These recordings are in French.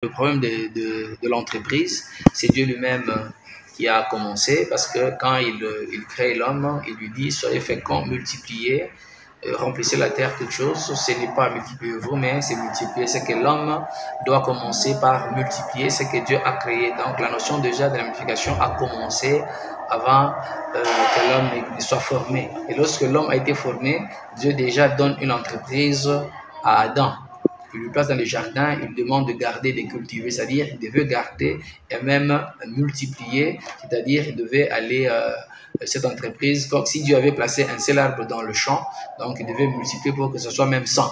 Le problème de l'entreprise, c'est Dieu lui-même qui a commencé parce que quand il crée l'homme, il lui dit soyez féconds, multipliez, remplissez la terre, toute chose. Ce n'est pas multipliez-vous, mais c'est multiplier. C'est que l'homme doit commencer par multiplier ce que Dieu a créé. Donc la notion déjà de la multiplication a commencé avant que l'homme ne soit formé. Et lorsque l'homme a été formé, Dieu déjà donne une entreprise à Adam. Il lui place dans le jardin, il demande de garder, de cultiver, c'est-à-dire il devait garder et même multiplier, c'est-à-dire il devait aller cette entreprise, comme si Dieu avait placé un seul arbre dans le champ, donc il devait multiplier pour que ce soit même 100.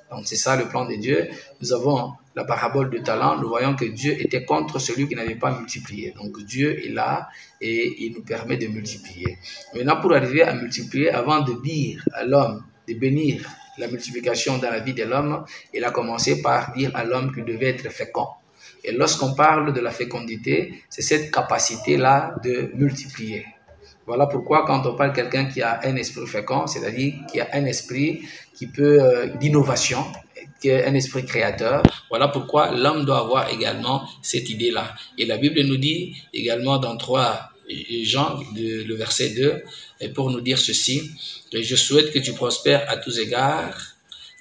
Donc c'est ça le plan de Dieu. Nous avons la parabole de talent, nous voyons que Dieu était contre celui qui n'avait pas multiplié. Donc Dieu est là et il nous permet de multiplier. Maintenant pour arriver à multiplier, avant de dire à l'homme de bénir la multiplication dans la vie de l'homme, il a commencé par dire à l'homme qu'il devait être fécond. Et lorsqu'on parle de la fécondité, c'est cette capacité-là de multiplier. Voilà pourquoi quand on parle de quelqu'un qui a un esprit fécond, c'est-à-dire qui a un esprit qui peut d'innovation, qui est un esprit créateur, voilà pourquoi l'homme doit avoir également cette idée-là. Et la Bible nous dit également dans 3 Jean, le verset 2, et pour nous dire ceci, que je souhaite que tu prospères à tous égards,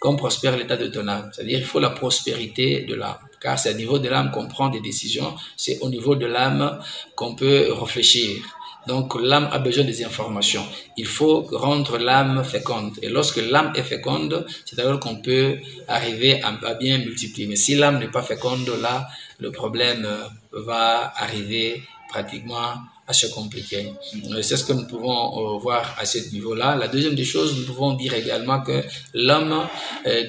comme prospère l'état de ton âme. C'est-à-dire qu'il faut la prospérité de l'âme, car c'est au niveau de l'âme qu'on prend des décisions, c'est au niveau de l'âme qu'on peut réfléchir. Donc l'âme a besoin des informations. Il faut rendre l'âme féconde. Et lorsque l'âme est féconde, c'est alors qu'on peut arriver à bien multiplier. Mais si l'âme n'est pas féconde, là, le problème va arriver pratiquement à se compliquer. C'est ce que nous pouvons voir à ce niveau-là. La deuxième des choses, nous pouvons dire également que l'homme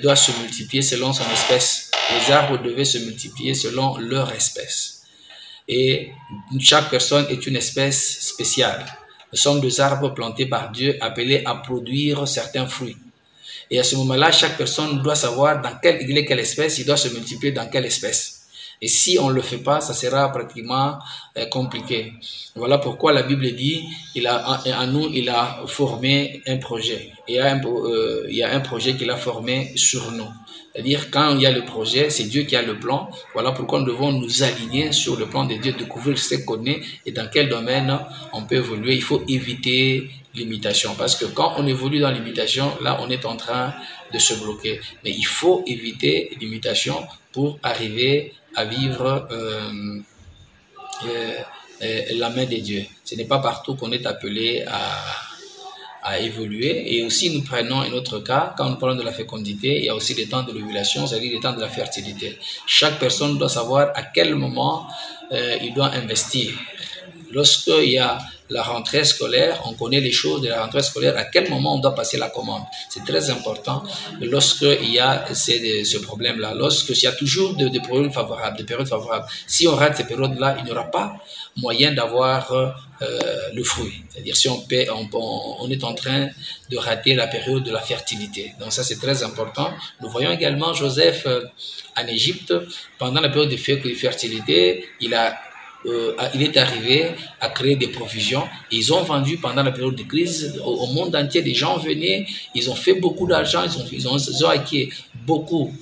doit se multiplier selon son espèce. Les arbres devaient se multiplier selon leur espèce. Et chaque personne est une espèce spéciale. Nous sommes des arbres plantés par Dieu appelés à produire certains fruits. Et à ce moment-là, chaque personne doit savoir il est quelle espèce, il doit se multiplier dans quelle espèce. Et si on ne le fait pas, ça sera pratiquement compliqué. Voilà pourquoi la Bible dit, en nous, il a formé un projet. Il y a un projet qu'il a formé sur nous. C'est-à-dire, quand il y a le projet, c'est Dieu qui a le plan. Voilà pourquoi nous devons nous aligner sur le plan de Dieu, découvrir ce qu'on est et dans quel domaine on peut évoluer. Il faut éviter l'imitation. Parce que quand on évolue dans l'imitation, là, on est en train de se bloquer. Mais il faut éviter l'imitation pour arriver à vivre la main de Dieu. Ce n'est pas partout qu'on est appelé à évoluer. Et aussi, nous prenons un autre cas, quand nous parlons de la fécondité, il y a aussi les temps de l'ovulation, c'est-à-dire les temps de la fertilité. Chaque personne doit savoir à quel moment il doit investir. Lorsqu'il y a la rentrée scolaire, on connaît les choses de la rentrée scolaire, à quel moment on doit passer la commande. C'est très important lorsqu'il y a ce problème-là, lorsqu'il y a toujours des périodes favorables, Si on rate ces périodes-là, il n'y aura pas moyen d'avoir le fruit. C'est-à-dire si on est en train de rater la période de la fertilité. Donc ça, c'est très important. Nous voyons également Joseph en Égypte, pendant la période de fertilité, il est arrivé à créer des provisions. Ils ont vendu pendant la période de crise au monde entier. Des gens venaient, ils ont fait beaucoup d'argent, ils ont acquis beaucoup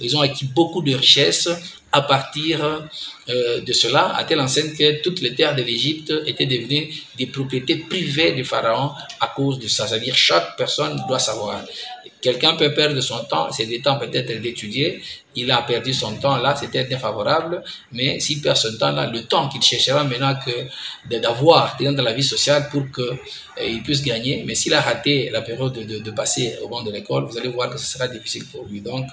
de richesses à partir de cela, à telle enseigne que toutes les terres de l'Égypte étaient devenues des propriétés privées du pharaon à cause de ça. C'est-à-dire chaque personne doit savoir. Quelqu'un peut perdre son temps, c'est le temps peut-être d'étudier, il a perdu son temps là, c'était défavorable, mais s'il perd son temps là, le temps qu'il cherchera maintenant d'avoir dans la vie sociale pour qu'il puisse gagner, mais s'il a raté la période de passer au banc de l'école, vous allez voir que ce sera difficile pour lui. Donc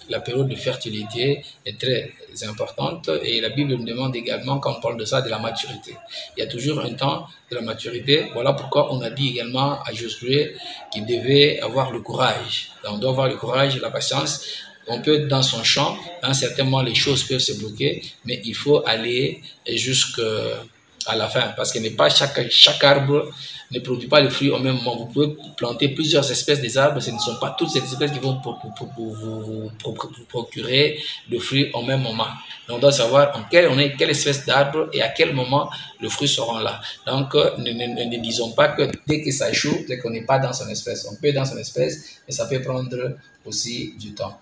la période de fertilité est très importante et la Bible nous demande également, quand on parle de ça, de la maturité. Il y a toujours un temps de la maturité. Voilà pourquoi on a dit également à Josué qu'il devait avoir le courage. Donc, on doit avoir le courage et la patience. On peut être dans son champ, certainement les choses peuvent se bloquer, mais il faut aller jusqu'à la fin, parce que chaque arbre ne produit pas les fruits au même moment. Vous pouvez planter plusieurs espèces d'arbres, ce ne sont pas toutes ces espèces qui vont vous procurer de fruits au même moment. Donc on doit savoir quelle espèce d'arbre et à quel moment les fruits seront là. Donc ne disons pas que dès que ça joue, c'est qu'on n'est pas dans son espèce. On peut être dans son espèce, mais ça peut prendre aussi du temps.